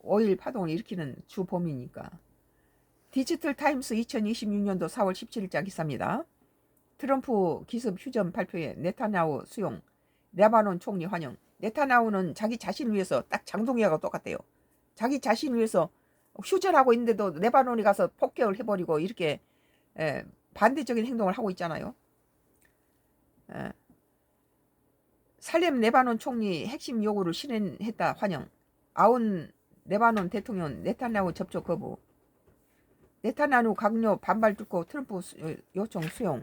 오일 파동을 일으키는 주 봄이니까. 디지털 타임스 2026년도 4월 17일자 기사입니다. 트럼프 기습 휴전 발표에 네타냐후 수용, 레바논 총리 환영. 네타냐후는 자기 자신을 위해서 딱 장동혁하고 똑같대요. 자기 자신을 위해서 휴전하고 있는데도 레바논에 가서 폭격을 해버리고 이렇게 반대적인 행동을 하고 있잖아요. 살렘 레바논 총리 핵심 요구를 실현했다 환영. 아운 레바논 대통령 네타냐후 접촉 거부. 네타냐후 강요 반발 뚫고 트럼프 요청 수용.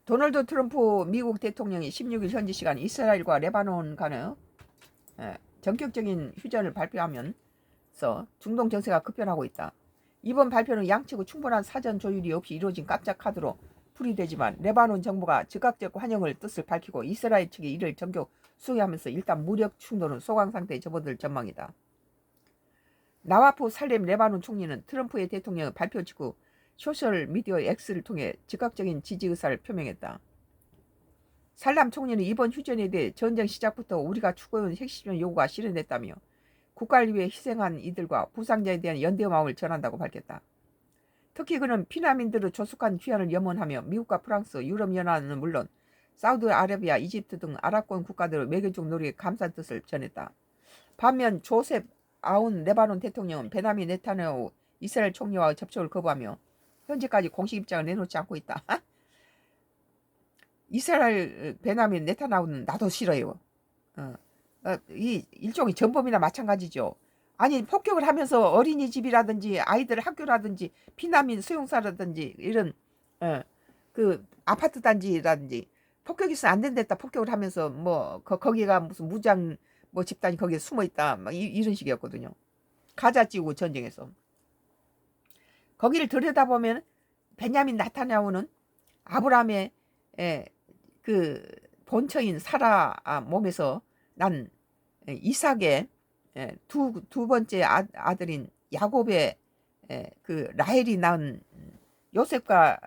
도널드 트럼프 미국 대통령이 16일 현지 시간 이스라엘과 레바논 간의 전격적인 휴전을 발표하면서 중동 정세가 급변하고 있다. 이번 발표는 양측의 충분한 사전 조율이 없이 이루어진 깜짝 카드로 풀이되지만 레바논 정부가 즉각적 환영을 뜻을 밝히고 이스라엘 측이 이를 전격 수용하면서 일단 무력 충돌은 소강 상태에 접어들 전망이다. 나와프 살렘 레바논 총리는 트럼프의 대통령 발표 직후 소셜미디어 X를 통해 즉각적인 지지 의사를 표명했다. 살람 총리는 이번 휴전에 대해 전쟁 시작부터 우리가 추구해온 핵심 요구가 실현됐다며 국가를 위해 희생한 이들과 부상자에 대한 연대 마음을 전한다고 밝혔다. 특히 그는 피난민들의 조속한 귀환을 염원하며 미국과 프랑스, 유럽연합은 물론 사우디아라비아, 이집트 등 아랍권 국가들의 외교적 노력에 감사한 뜻을 전했다. 반면 조셉 아운 레바논 대통령은 베냐민 네타냐후 이스라엘 총리와의 접촉을 거부하며 현재까지 공식 입장을 내놓지 않고 있다. 이스라엘 베냐민 네타냐후는 나도 싫어요. 이 일종의 전범이나 마찬가지죠. 아니 폭격을 하면서 어린이집이라든지 아이들 학교라든지 피난민 수용사라든지 이런 그 아파트 단지라든지 폭격이 있으면 안 된다 폭격을 하면서 뭐 거기가 무슨 무장 뭐 집단이 거기에 숨어 있다 막 이런 식이었거든요. 가자 지구 전쟁에서. 거기를 들여다보면 베냐민 네타냐후는 아브라함의 그 본처인 사라 몸에서 난 이삭의 두 번째 아들인 야곱의 그 라헬이 낳은 요셉과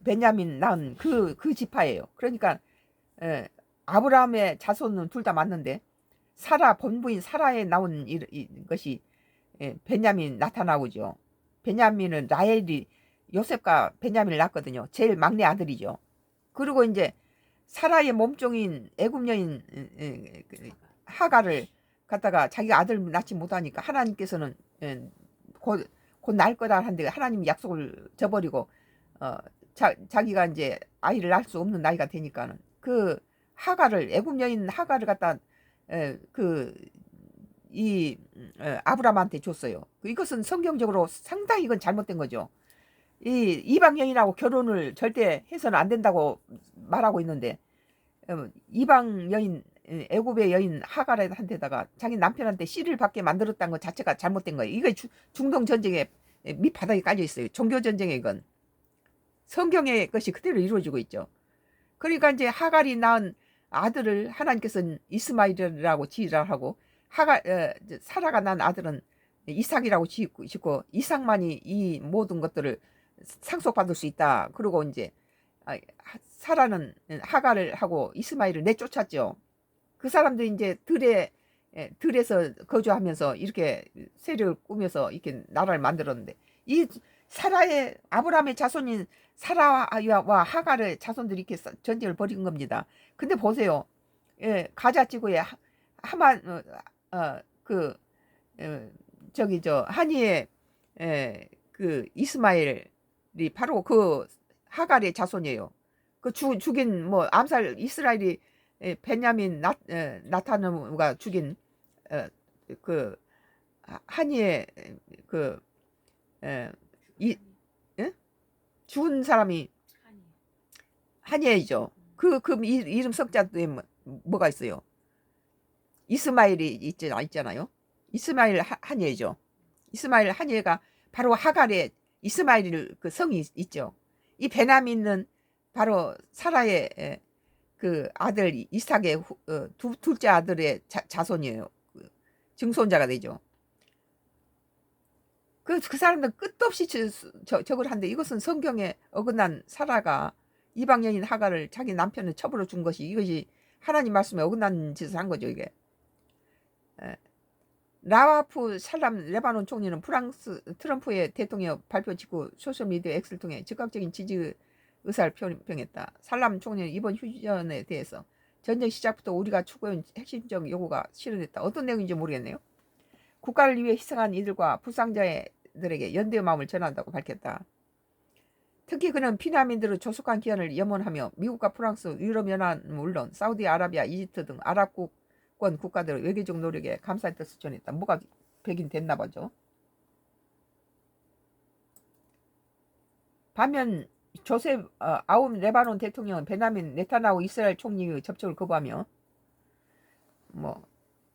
베냐민 낳은 그 지파예요. 그러니까 아브라함의 자손은 둘 다 맞는데 사라 본부인 사라에 나온 것이 베냐민 나타나오죠. 베냐민은 라헬이 요셉과 베냐민을 낳았거든요. 제일 막내 아들이죠. 그리고 이제 사라의 몸종인 애굽 여인 하가를 갖다가 자기가 아들 낳지 못하니까 하나님께서는 곧 낳을 거다 하는데 하나님이 약속을 저버리고 자기가 이제 아이를 낳을 수 없는 나이가 되니까는 그 하가를 애굽 여인 하가를 갖다 이 아브라함한테 줬어요. 이것은 성경적으로 상당히 이건 잘못된 거죠. 이 이방 여인하고 결혼을 절대 해서는 안 된다고 말하고 있는데 이방 여인 애굽의 여인 하갈한테다가 자기 남편한테 씨를 받게 만들었다는 것 자체가 잘못된 거예요. 이거 중동 전쟁의 밑바닥에 깔려 있어요. 종교 전쟁의 이건 성경의 것이 그대로 이루어지고 있죠. 그러니까 이제 하갈이 낳은 아들을 하나님께서는 이스마일이라고 지으라 하고 사라가 낳은 아들은 이삭이라고 짓고 이삭만이 이 모든 것들을 상속받을 수 있다. 그리고 이제 사라는 하갈을 하고 이스마일을 내쫓았죠. 그 사람들이 이제 들에서 거주하면서 이렇게 세력을 꾸며서 이렇게 나라를 만들었는데 이 사라의 아브라함의 자손인 사라와 하갈의 자손들이 이렇게 전쟁을 벌인 겁니다. 근데 보세요. 가자 지구에 하만 저기 한이의 그 이스마엘이 바로 그 하갈의 자손이에요. 그 죽인 뭐 암살 이스라엘이 베냐민 나타누가 죽인 그 한이의 그 죽은 사람이 한이죠. 그 이름 석자에 뭐가 있어요? 이스마일이 있잖아요. 이스마일 한예죠. 이스마일 한예가 바로 하갈의 이스마일 그 성이 있죠. 이 베냐민은 바로 사라의 그 아들 이삭의 둘째 아들의 자손이에요. 증손자가 되죠. 그 사람들 끝도 없이 적을 한데 이것은 성경에 어긋난 사라가 이방 여인 하갈을 자기 남편을 첩으로 준 것이 이것이 하나님 말씀에 어긋난 짓을 한 거죠. 이게 에, 라와프 살람 레바논 총리는 프랑스 트럼프의 대통령 발표 직후 소셜미디어 X를 통해 즉각적인 지지 의사를 표명했다. 살람 총리는 이번 휴전에 대해서 전쟁 시작부터 우리가 추구해온 핵심적 요구가 실현됐다. 어떤 내용인지 모르겠네요. 국가를 위해 희생한 이들과 불상자들에게 연대의 마음을 전한다고 밝혔다. 특히 그는 피난민들의 조속한 귀환을 염원하며 미국과 프랑스, 유럽연합은 물론 사우디아라비아, 이집트 등 아랍권 국가들의 외교적 노력에 감사의 뜻을 전했다. 뭐가 백인 됐나 보죠. 반면 조셉 아움 레바논 대통령은 베냐민 네타냐후 이스라엘 총리의 접촉을 거부하며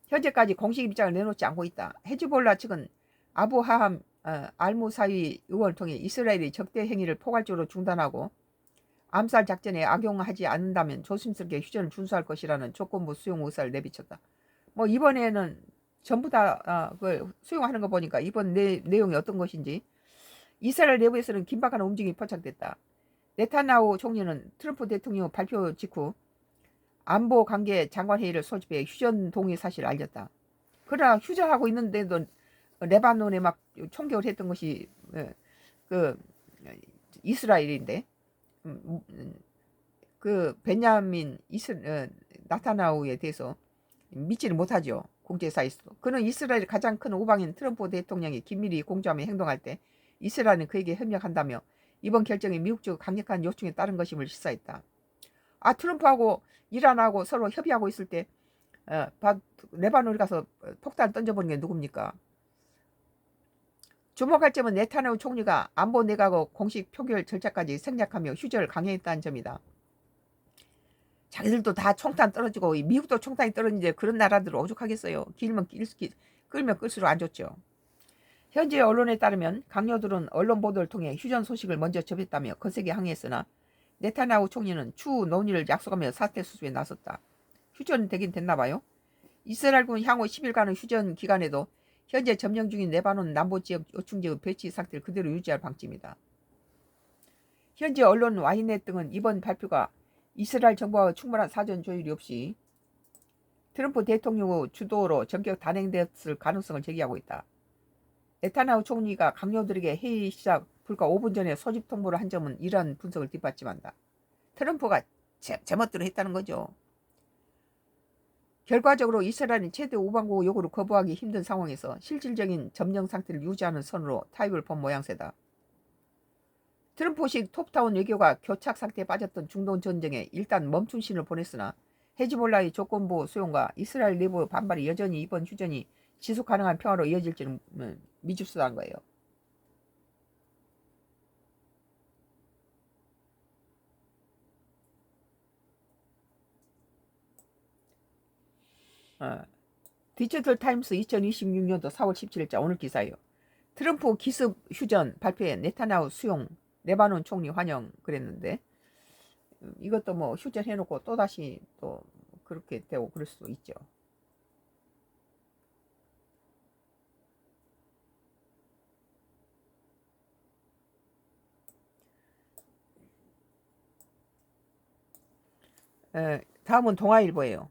현재까지 공식 입장을 내놓지 않고 있다. 헤즈볼라 측은 아부하함 알무사위 의원을 통해 이스라엘의 적대 행위를 포괄적으로 중단하고 암살 작전에 악용하지 않는다면 조심스럽게 휴전을 준수할 것이라는 조건부 수용 의사를 내비쳤다. 이번에는 전부 다 그걸 수용하는 거 보니까 이번 내용이 어떤 것인지. 이스라엘 내부에서는 긴박한 움직임이 포착됐다. 네타냐후 총리는 트럼프 대통령 발표 직후 안보관계 장관회의를 소집해 휴전 동의 사실을 알렸다. 그러나 휴전하고 있는데도 레바논에 막 총격을 했던 것이 그 이스라엘인데 그 베냐민 나타나우에 대해서 믿지를 못하죠. 국제사회에서도. 그는 이스라엘 가장 큰 우방인 트럼프 대통령이 긴밀히 공조하며 행동할 때 이스라엘은 그에게 협력한다며 이번 결정이 미국 쪽 강력한 요청에 따른 것임을示唆했다. 트럼프하고 이란하고 서로 협의하고 있을 때 레바논에 가서 폭탄 던져보는 게 누굽니까? 주목할 점은 네타냐후 총리가 안보 내각의 공식 표결 절차까지 생략하며 휴전을 강행했다는 점이다. 자기들도 다 총탄 떨어지고 미국도 총탄이 떨어지는데 그런 나라들을 오죽하겠어요. 끌면 끌수록 안 좋죠. 현재 언론에 따르면 강요들은 언론 보도를 통해 휴전 소식을 먼저 접했다며 거세게 항의했으나 네타냐후 총리는 추후 논의를 약속하며 사태 수습에 나섰다. 휴전 되긴 됐나봐요. 이스라엘군 향후 10일간의 휴전 기간에도 현재 점령 중인 레바논 남부지역 요충지의 배치 상태를 그대로 유지할 방침이다. 현재 언론 와이넷 등은 이번 발표가 이스라엘 정부와 충분한 사전 조율이 없이 트럼프 대통령의 주도로 전격 단행됐을 가능성을 제기하고 있다. 네타냐후 총리가 강요들에게 회의 시작 불과 5분 전에 소집 통보를 한 점은 이러한 분석을 뒷받침한다. 트럼프가 제멋대로 했다는 거죠. 결과적으로 이스라엘은 최대 우방국 요구를 거부하기 힘든 상황에서 실질적인 점령 상태를 유지하는 선으로 타협을 본 모양새다. 트럼프식 톱다운 외교가 교착 상태에 빠졌던 중동 전쟁에 일단 멈춘 신을 보냈으나 헤즈볼라의 조건부 수용과 이스라엘 내부 반발이 여전히 이번 휴전이 지속 가능한 평화로 이어질지는 미지수한 거예요. 디지털 타임스 2026년도 4월 17일자 오늘 기사예요. 트럼프 기습 휴전 발표에 네타냐후 수용 레바논 총리 환영 그랬는데 이것도 휴전 해놓고 또다시 또 그렇게 되고 그럴 수도 있죠. 다음은 동아일보예요.